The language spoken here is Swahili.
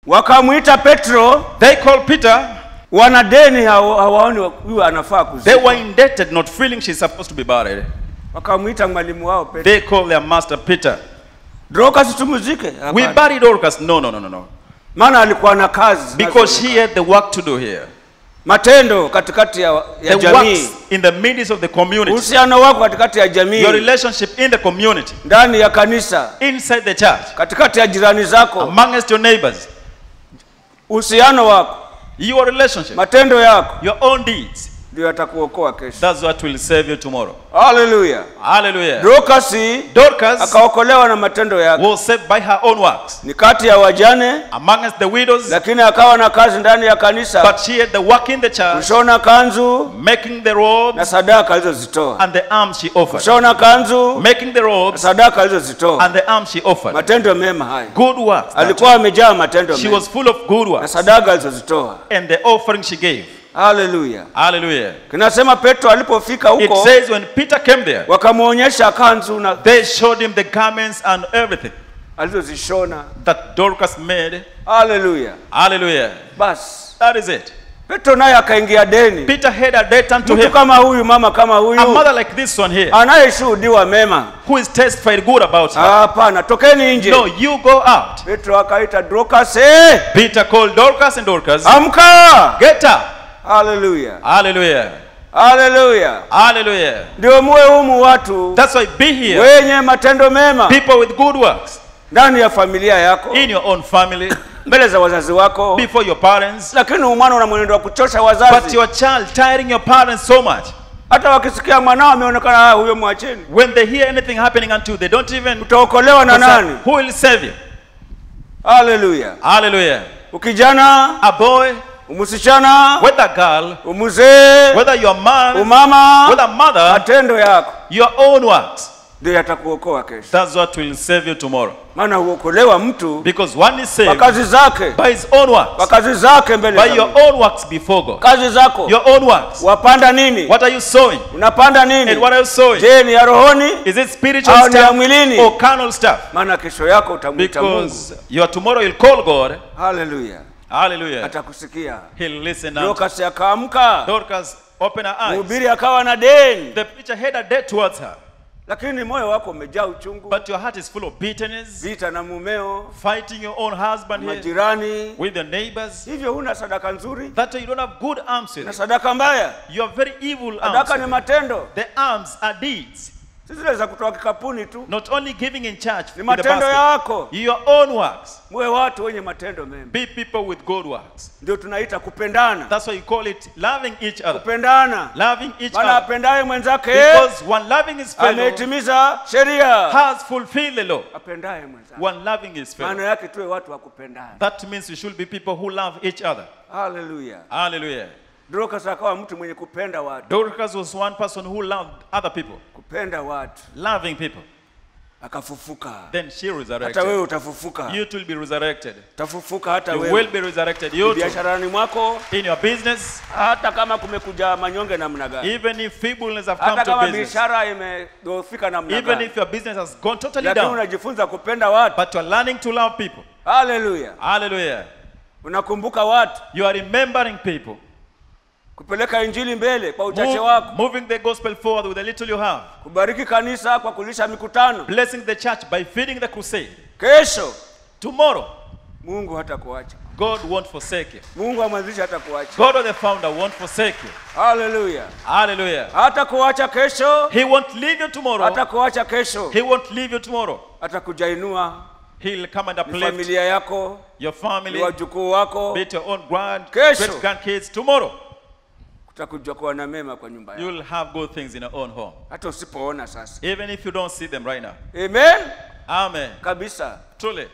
Wakamuita Petro. They called Peter. Wana deni hawaoni huyu anafaa kuzikwa. They were indebted, not feeling she's supposed to be buried. Wakamuita mwalimu wao Petro. They called their master Peter. Dorcas tumuzike. We buried Dorcas. No. Maana alikuwa na kazi. Because he had the work to do here. Matendo katikati ya jamii. In the midst of the community. Uhusiano wako katikati ya jamii. Your relationship in the community. Ndani ya kanisa. Inside the church. Katikati ya jirani zako. Amongst your neighbors. Uhusiano wako. Your relationship. Matendo yako. Your own deeds. Ndio atakuokoa kesho. That's what will save you tomorrow. Hallelujah. Hallelujah. Dorcas akaokolewa na matendo yake. Was saved by her own works. Ni kati ya wajane. Amongst the widows. Lakini akawa na kazi ndani ya kanisa. But she had the work in the church. Kushona kanzu. Making the robes. Na sadaka alizozitoa. And the alms she offered. Kushona kanzu. Making the robes. Na sadaka alizozitoa. And the alms she offered. Matendo mema haya. Good works. Alikuwa amejaa matendo mema. She was full of good works. Na sadaka alizozitoa. And the offering she gave. Hallelujah. Hallelujah. Kinasema Petro alipofika huko. It says when Peter came there. Wakamuonyesha kanzu na. They showed him the garments and everything. Alizozishona. That Dorcas made. Hallelujah. Hallelujah. Bas. That is it. Petro naye akaingia deni. Peter had a debt unto him. Kama huyu, mama kama huyu. A mother like this one here. Anayeshuhudiwa mema. Who is testified good about her. Hapana, tokeni nje. No, you go out. Petro akaita Dorcas. Peter called Dorcas and Dorcas. Amka. Get up. Hallelujah. Hallelujah. Hallelujah. Hallelujah. Ndio muwe humu watu. That's why be here. Wenye matendo mema. People with good works. Ndani ya familia yako. In your own family. Mbele za wazazi wako. Before your parents. Lakini umwana una mwenendo wa kuchosha wazazi. But your child tiring your parents so much. Hata wakisikia mwanao ameonekana huyo mwacheni. When they hear anything happening unto you, they don't even. Utaokolewa na nani? Who will save you? Hallelujah. Hallelujah. Ukijana. A boy. Umusichana. Whether girl. Umuzee. Whether you are man. Umama. Whether mother. Matendo yako. Your own works. Ndio yatakuokoa kesho. That's what will save you tomorrow. Maana huokolewa mtu. Because one is saved. Kwa kazi zake. By his own works. Kwa kazi zake mbele za By your own works before God. Kazi zako. Your own works. Wapanda nini? What are you sowing? Unapanda nini? And what are you sowing? Je, ni ya rohoni? Is it spiritual stuff or carnal stuff? Maana kesho yako utamuita Mungu. Because your tomorrow you'll call God. Hallelujah. Hallelujah. Atakusikia. He'll listen. Dorcas akaamka. Dorcas opened her eyes. Mhubiri akawa na deni. The preacher had a debt towards her. Lakini moyo wako umejaa uchungu. But your heart is full of bitterness. Vita na mumeo. Fighting your own husband here. Majirani. With your neighbors. Hivyo huna sadaka nzuri. That you don't have good alms with. Na sadaka mbaya. You are very evil alms. Sadaka ni matendo. The alms are deeds. Si zile za kutoa kikapuni tu. Not only giving in church. Ni matendo yako. Your own works. Muwe watu wenye matendo mema. Be people with good works. Ndio tunaita kupendana. That's why you call it loving each other. Kupendana. Loving each other. Maana apendaye mwenzake. Because one loving his fellow. Ametimiza sheria. Has fulfilled the law. Apendaye mwenzake. One loving his fellow. Maana yake tuwe watu wa kupendana. That means we should be people who love each other. Hallelujah. Hallelujah. Dorcas akawa mtu mwenye kupenda watu. Dorcas was one person who loved other people. Kupenda watu. Loving people. Akafufuka. Then she resurrected. Hata wewe utafufuka. You too will be resurrected. Utafufuka hata wewe. You will be resurrected. You too. Biasharani mwako. In your business. Hata kama kumekuja manyonge namna gani. Even if feebleness have come to business. Hata kama biashara imedhoofika namna gani. Even if your business has gone totally down. Lakini unajifunza kupenda watu. But you are learning to love people. Hallelujah. Hallelujah. Unakumbuka watu. You are remembering people. Kupeleka injili mbele kwa uchache wako. Moving the gospel forward with the little you have. Kubariki kanisa kwa kulisha mikutano. Blessing the church by feeding the crusade. Kesho. Tomorrow. Mungu hatakuacha. God won't forsake you. Mungu amwanzisha hatakuacha. God or the founder won't forsake you. Hallelujah. Hallelujah. Hatakuacha kesho. He won't leave you tomorrow. Hatakuacha kesho. He won't leave you tomorrow. Atakujainua. He'll come and uplift familia yako. Your family. Wajukuu wako. Be it your own great grandkids tomorrow. Utakuja kuwa na mema kwa nyumba yako. You'll have good things in your own home. Hata usipoona sasa. Even if you don't see them right now. Amen. Amen. Kabisa. Truly.